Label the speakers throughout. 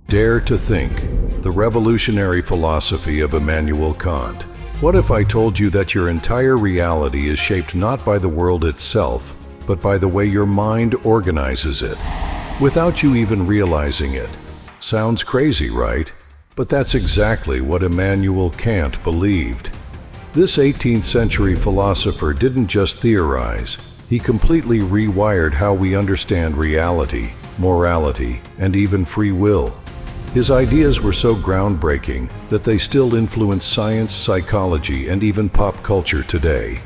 Speaker 1: Dare to think, the revolutionary philosophy of Immanuel Kant. What if I told you that your entire reality is shaped not by the world itself, but by the way your mind organizes it, without you even realizing it? Sounds crazy, right? But that's exactly what Immanuel Kant believed. This 18th century philosopher didn't just theorize, he completely rewired how we understand reality, morality, and even free will. His ideas were so groundbreaking that they still influence science, psychology, and even pop culture today.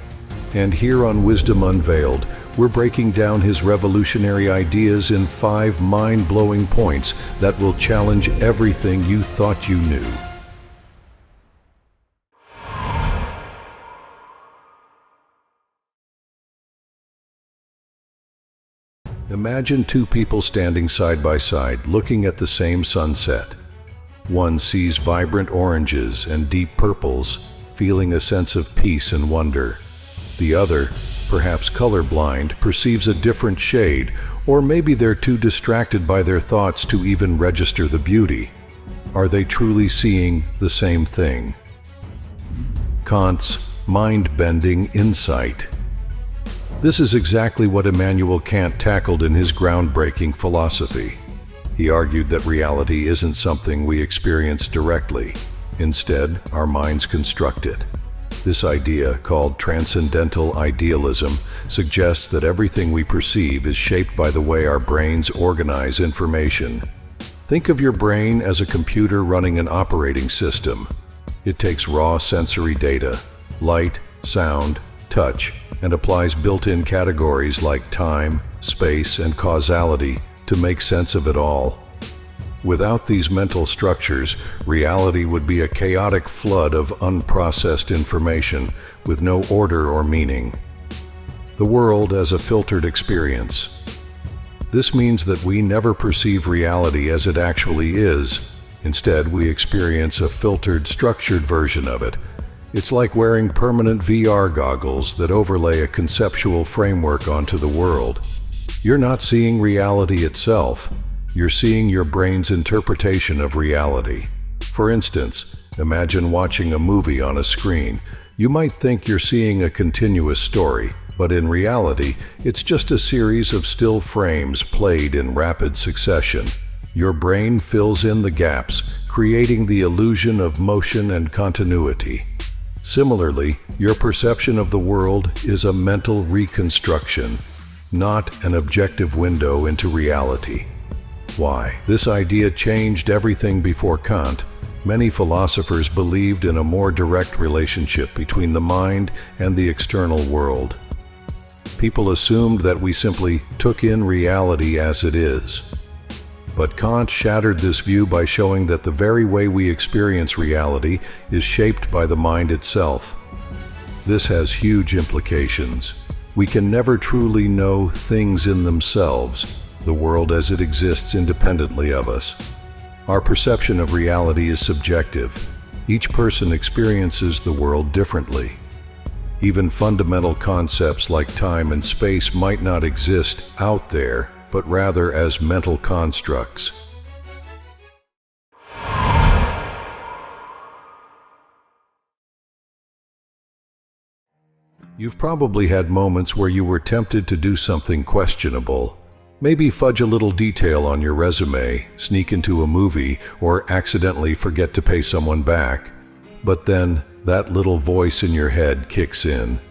Speaker 1: And here on Wisdom Unveiled, we're breaking down his revolutionary ideas in 5 mind-blowing points that will challenge everything you thought you knew. Imagine 2 people standing side by side, looking at the same sunset. One sees vibrant oranges and deep purples, feeling a sense of peace and wonder. The other, perhaps colorblind, perceives a different shade, or maybe they're too distracted by their thoughts to even register the beauty. Are they truly seeing the same thing? Kant's mind-bending insight. This is exactly what Immanuel Kant tackled in his groundbreaking philosophy. He argued that reality isn't something we experience directly. Instead, our minds construct it. This idea, called Transcendental Idealism, suggests that everything we perceive is shaped by the way our brains organize information. Think of your brain as a computer running an operating system. It takes raw sensory data, light, sound, touch, and applies built-in categories like time, space, and causality to make sense of it all. Without these mental structures, reality would be a chaotic flood of unprocessed information with no order or meaning. The world as a filtered experience. This means that we never perceive reality as it actually is. Instead, we experience a filtered, structured version of it. It's like wearing permanent VR goggles that overlay a conceptual framework onto the world. You're not seeing reality itself. You're seeing your brain's interpretation of reality. For instance, imagine watching a movie on a screen. You might think you're seeing a continuous story, but in reality, it's just a series of still frames played in rapid succession. Your brain fills in the gaps, creating the illusion of motion and continuity. Similarly, your perception of the world is a mental reconstruction, not an objective window into reality. Why? This idea changed everything before Kant. Many philosophers believed in a more direct relationship between the mind and the external world. People assumed that we simply took in reality as it is. But Kant shattered this view by showing that the very way we experience reality is shaped by the mind itself. This has huge implications. We can never truly know things in themselves, the world as it exists independently of us. Our perception of reality is subjective. Each person experiences the world differently. Even fundamental concepts like time and space might not exist out there, but rather as mental constructs. You've probably had moments where you were tempted to do something questionable. Maybe fudge a little detail on your resume, sneak into a movie, or accidentally forget to pay someone back. But then, that little voice in your head kicks in.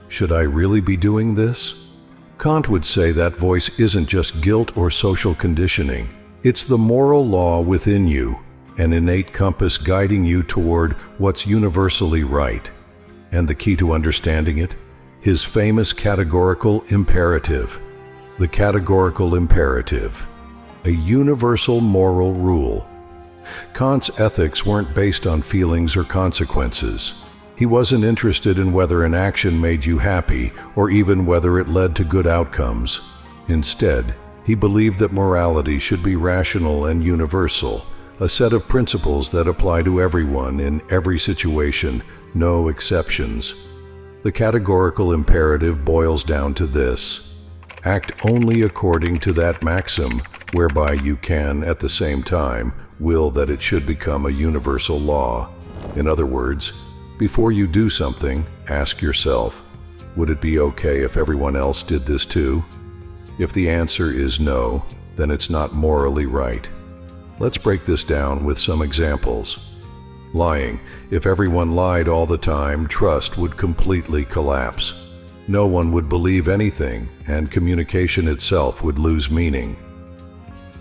Speaker 1: Should I really be doing this? Kant would say that voice isn't just guilt or social conditioning. It's the moral law within you, an innate compass guiding you toward what's universally right. And the key to understanding it? His famous categorical imperative. The categorical imperative, a universal moral rule. Kant's ethics weren't based on feelings or consequences. He wasn't interested in whether an action made you happy or even whether it led to good outcomes. Instead, he believed that morality should be rational and universal, a set of principles that apply to everyone in every situation, no exceptions. The categorical imperative boils down to this: act only according to that maxim, whereby you can, at the same time, will that it should become a universal law. In other words, before you do something, ask yourself, would it be okay if everyone else did this too? If the answer is no, then it's not morally right. Let's break this down with some examples. Lying. If everyone lied all the time, trust would completely collapse. No one would believe anything, and communication itself would lose meaning.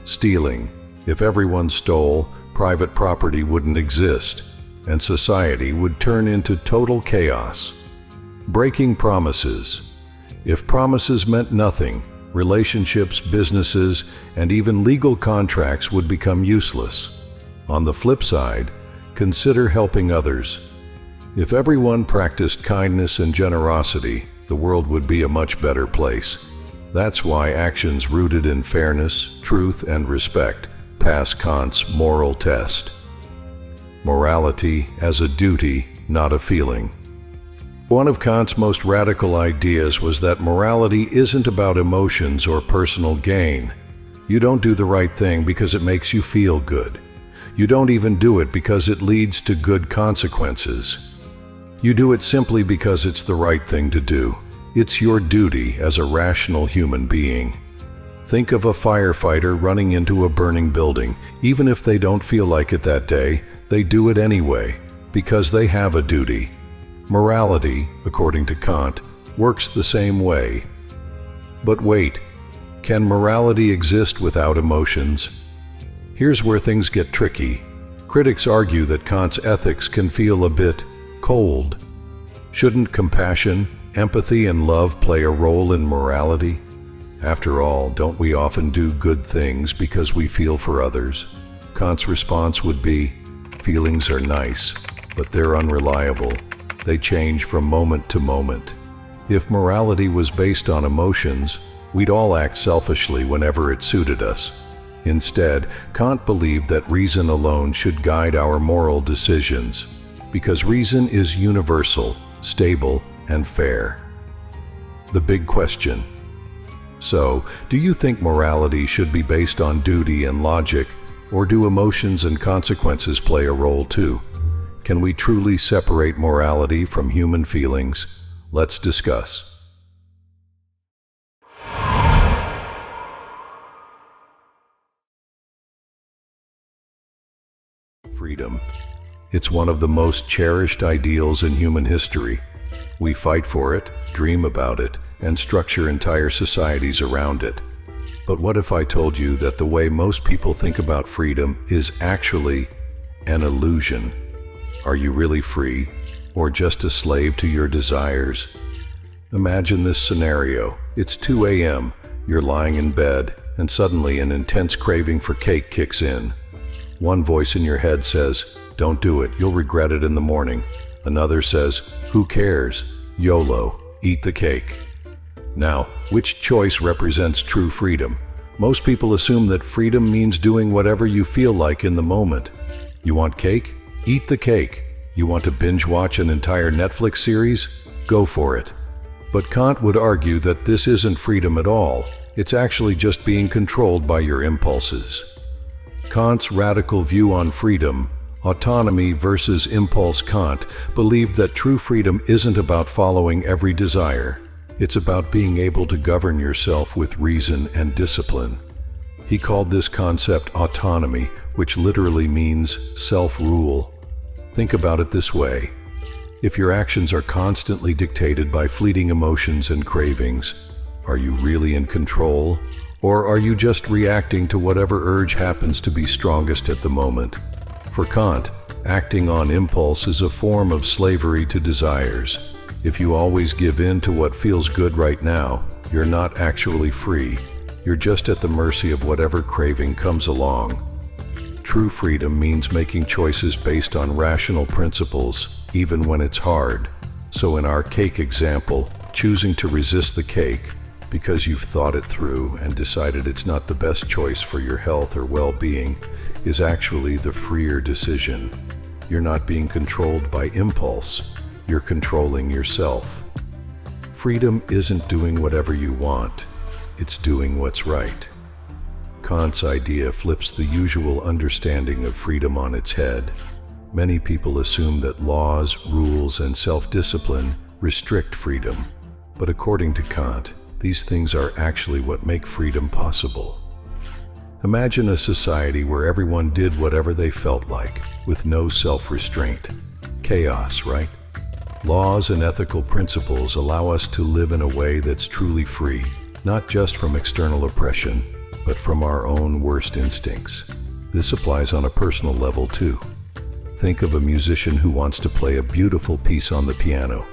Speaker 1: Stealing. If everyone stole, private property wouldn't exist, and society would turn into total chaos. Breaking promises. If promises meant nothing, relationships, businesses, and even legal contracts would become useless. On the flip side, consider helping others. If everyone practiced kindness and generosity, the world would be a much better place. That's why actions rooted in fairness, truth, and respect pass Kant's moral test. Morality as a duty, not a feeling. One of Kant's most radical ideas was that morality isn't about emotions or personal gain. You don't do the right thing because it makes you feel good. You don't even do it because it leads to good consequences. You do it simply because it's the right thing to do. It's your duty as a rational human being. Think of a firefighter running into a burning building. Even if they don't feel like it that day, they do it anyway, because they have a duty. Morality, according to Kant, works the same way. But wait, can morality exist without emotions? Here's where things get tricky. Critics argue that Kant's ethics can feel a bit cold. Shouldn't compassion, empathy, and love play a role in morality? After all, don't we often do good things because we feel for others? Kant's response would be, feelings are nice, but they're unreliable. They change from moment to moment. If morality was based on emotions, we'd all act selfishly whenever it suited us. Instead, Kant believed that reason alone should guide our moral decisions, because reason is universal, stable, and fair. The big question. So, do you think morality should be based on duty and logic, or do emotions and consequences play a role too? Can we truly separate morality from human feelings? Let's discuss. Freedom. It's one of the most cherished ideals in human history. We fight for it, dream about it, and structure entire societies around it. But what if I told you that the way most people think about freedom is actually an illusion? Are you really free, or just a slave to your desires? Imagine this scenario. It's 2 a.m., you're lying in bed, and suddenly an intense craving for cake kicks in. One voice in your head says, "Don't do it, you'll regret it in the morning." Another says, "Who cares? YOLO, eat the cake." Now, which choice represents true freedom? Most people assume that freedom means doing whatever you feel like in the moment. You want cake? Eat the cake. You want to binge watch an entire Netflix series? Go for it. But Kant would argue that this isn't freedom at all. It's actually just being controlled by your impulses. Kant's radical view on freedom, autonomy versus impulse. Kant believed that true freedom isn't about following every desire. It's about being able to govern yourself with reason and discipline. He called this concept autonomy, which literally means self-rule. Think about it this way. If your actions are constantly dictated by fleeting emotions and cravings, are you really in control? Or are you just reacting to whatever urge happens to be strongest at the moment? For Kant, acting on impulse is a form of slavery to desires. If you always give in to what feels good right now, you're not actually free. You're just at the mercy of whatever craving comes along. True freedom means making choices based on rational principles, even when it's hard. So in our cake example, choosing to resist the cake because you've thought it through and decided it's not the best choice for your health or well-being is actually the freer decision. You're not being controlled by impulse. You're controlling yourself. Freedom isn't doing whatever you want. It's doing what's right. Kant's idea flips the usual understanding of freedom on its head. Many people assume that laws, rules, and self-discipline restrict freedom. But according to Kant, these things are actually what make freedom possible. Imagine a society where everyone did whatever they felt like, with no self-restraint. Chaos, right? Laws and ethical principles allow us to live in a way that's truly free, not just from external oppression, but from our own worst instincts. This applies on a personal level too. Think of a musician who wants to play a beautiful piece on the piano.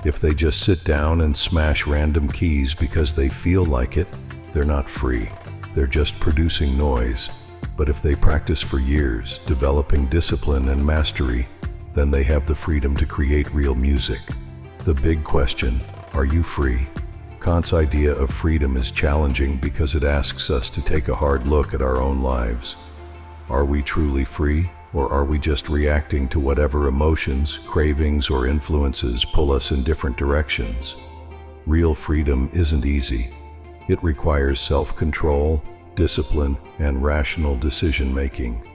Speaker 1: If they just sit down and smash random keys because they feel like it, they're not free. They're just producing noise. But if they practice for years, developing discipline and mastery, then they have the freedom to create real music. The big question, are you free? Kant's idea of freedom is challenging because it asks us to take a hard look at our own lives. Are we truly free, or are we just reacting to whatever emotions, cravings, or influences pull us in different directions? Real freedom isn't easy. It requires self-control, discipline, and rational decision-making.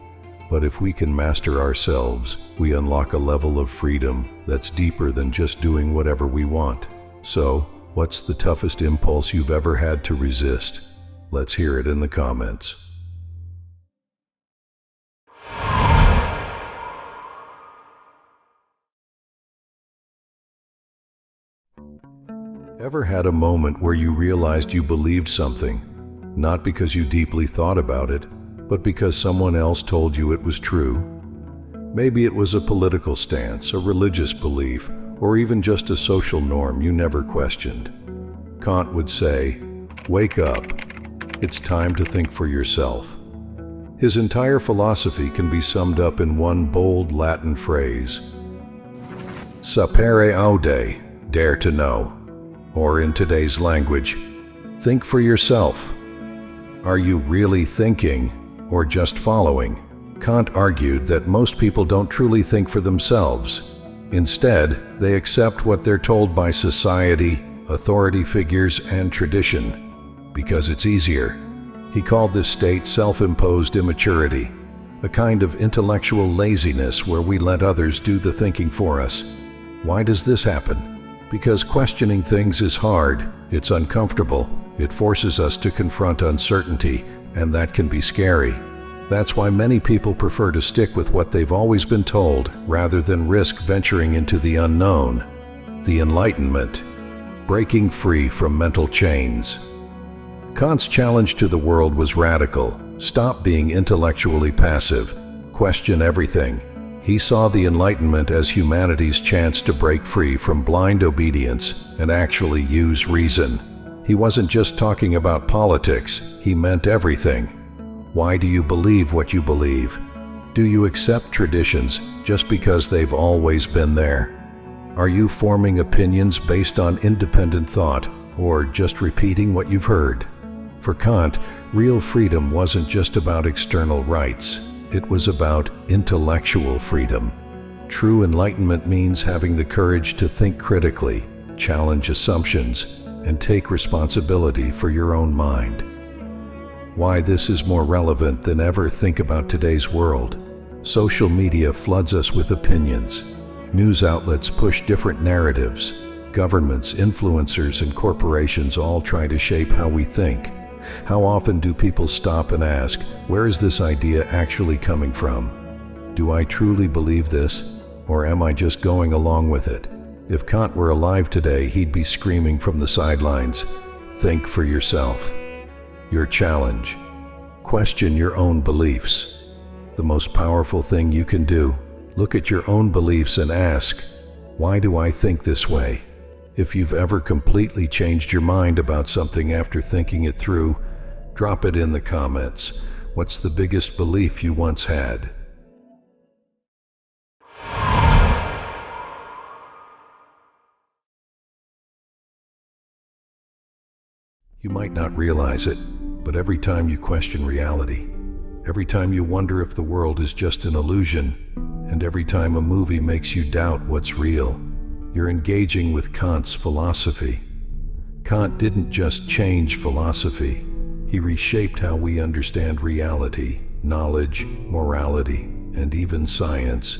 Speaker 1: But if we can master ourselves, we unlock a level of freedom that's deeper than just doing whatever we want. So, what's the toughest impulse you've ever had to resist? Let's hear it in the comments. Ever had a moment where you realized you believed something, not because you deeply thought about it, but because someone else told you it was true? Maybe it was a political stance, a religious belief, or even just a social norm you never questioned. Kant would say, "Wake up. It's time to think for yourself." His entire philosophy can be summed up in one bold Latin phrase: sapere aude, dare to know. Or in today's language, think for yourself. Are you really thinking or just following? Kant argued that most people don't truly think for themselves. Instead, they accept what they're told by society, authority figures, and tradition, because it's easier. He called this state self-imposed immaturity, a kind of intellectual laziness where we let others do the thinking for us. Why does this happen? Because questioning things is hard, it's uncomfortable, it forces us to confront uncertainty, and that can be scary. That's why many people prefer to stick with what they've always been told, rather than risk venturing into the unknown. The Enlightenment, breaking free from mental chains. Kant's challenge to the world was radical. Stop being intellectually passive. Question everything. He saw the Enlightenment as humanity's chance to break free from blind obedience and actually use reason. He wasn't just talking about politics, he meant everything. Why do you believe what you believe? Do you accept traditions just because they've always been there? Are you forming opinions based on independent thought, or just repeating what you've heard? For Kant, real freedom wasn't just about external rights. It was about intellectual freedom. True enlightenment means having the courage to think critically, challenge assumptions, and take responsibility for your own mind. Why this is more relevant than ever, think about today's world. Social media floods us with opinions. News outlets push different narratives. Governments, influencers, and corporations all try to shape how we think. How often do people stop and ask, where is this idea actually coming from? Do I truly believe this, or am I just going along with it? If Kant were alive today, he'd be screaming from the sidelines, think for yourself. Your challenge, question your own beliefs. The most powerful thing you can do, look at your own beliefs and ask, why do I think this way? If you've ever completely changed your mind about something after thinking it through, drop it in the comments. What's the biggest belief you once had? You might not realize it, but every time you question reality, every time you wonder if the world is just an illusion, and every time a movie makes you doubt what's real, you're engaging with Kant's philosophy. Kant didn't just change philosophy, He reshaped how we understand reality, knowledge, morality, and even science.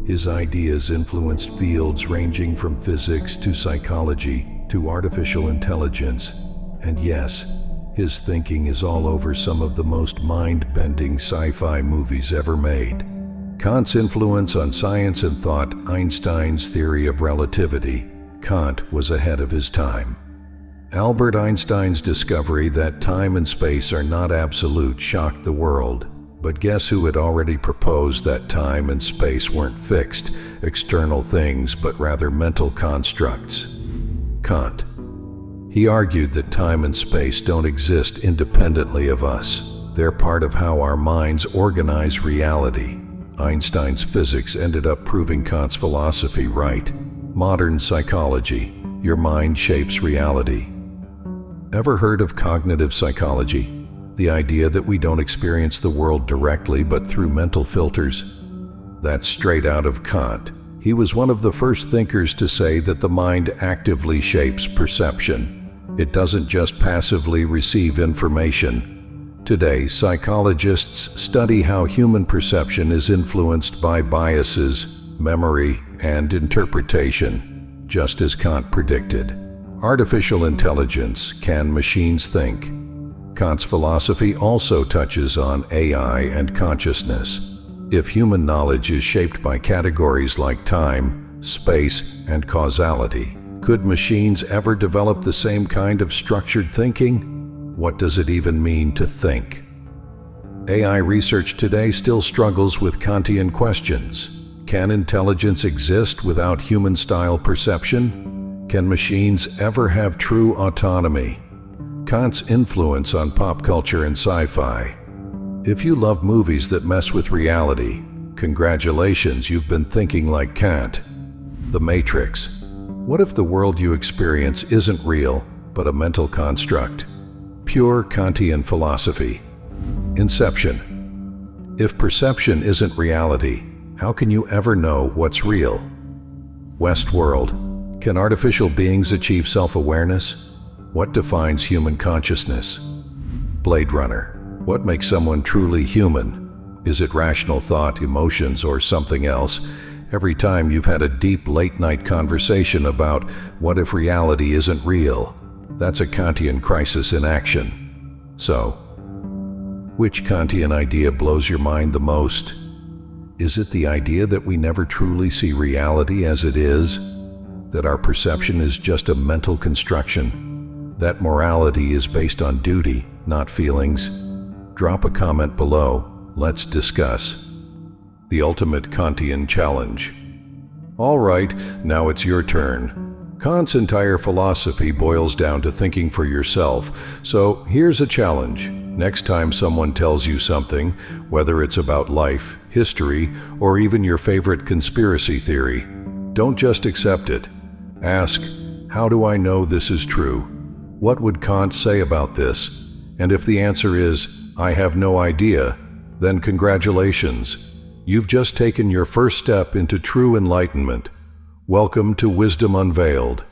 Speaker 1: His ideas influenced fields ranging from physics to psychology to artificial intelligence. And yes, his thinking is all over some of the most mind-bending sci-fi movies ever made. Kant's influence on science and thought. Einstein's theory of relativity. Kant was ahead of his time. Albert Einstein's discovery that time and space are not absolute shocked the world. But guess who had already proposed that time and space weren't fixed, external things, but rather mental constructs? Kant. He argued that time and space don't exist independently of us. They're part of how our minds organize reality. Einstein's physics ended up proving Kant's philosophy right. Modern psychology. Your mind shapes reality. Ever heard of cognitive psychology? The idea that we don't experience the world directly but through mental filters? That's straight out of Kant. He was one of the first thinkers to say that the mind actively shapes perception. It doesn't just passively receive information. Today, psychologists study how human perception is influenced by biases, memory, and interpretation, just as Kant predicted. Artificial intelligence. Can machines think? Kant's philosophy also touches on AI and consciousness. If human knowledge is shaped by categories like time, space, and causality, could machines ever develop the same kind of structured thinking? What does it even mean to think? AI research today still struggles with Kantian questions. Can intelligence exist without human-style perception? Can machines ever have true autonomy? Kant's influence on pop culture and sci-fi. If you love movies that mess with reality, congratulations, you've been thinking like Kant. The Matrix. What if the world you experience isn't real, but a mental construct? Pure Kantian philosophy. Inception. If perception isn't reality, how can you ever know what's real? Westworld. Can artificial beings achieve self-awareness? What defines human consciousness? Blade Runner. What makes someone truly human? Is it rational thought, emotions, or something else? Every time you've had a deep late-night conversation about what if reality isn't real, that's a Kantian crisis in action. So, which Kantian idea blows your mind the most? Is it the idea that we never truly see reality as it is? That our perception is just a mental construction? That morality is based on duty, not feelings? Drop a comment below. Let's discuss. The ultimate Kantian challenge. All right, now it's your turn. Kant's entire philosophy boils down to thinking for yourself. So here's a challenge. Next time someone tells you something, whether it's about life, history, or even your favorite conspiracy theory, don't just accept it. Ask, how do I know this is true? What would Kant say about this? And if the answer is, I have no idea, then congratulations. You've just taken your first step into true enlightenment. Welcome to Wisdom Unveiled.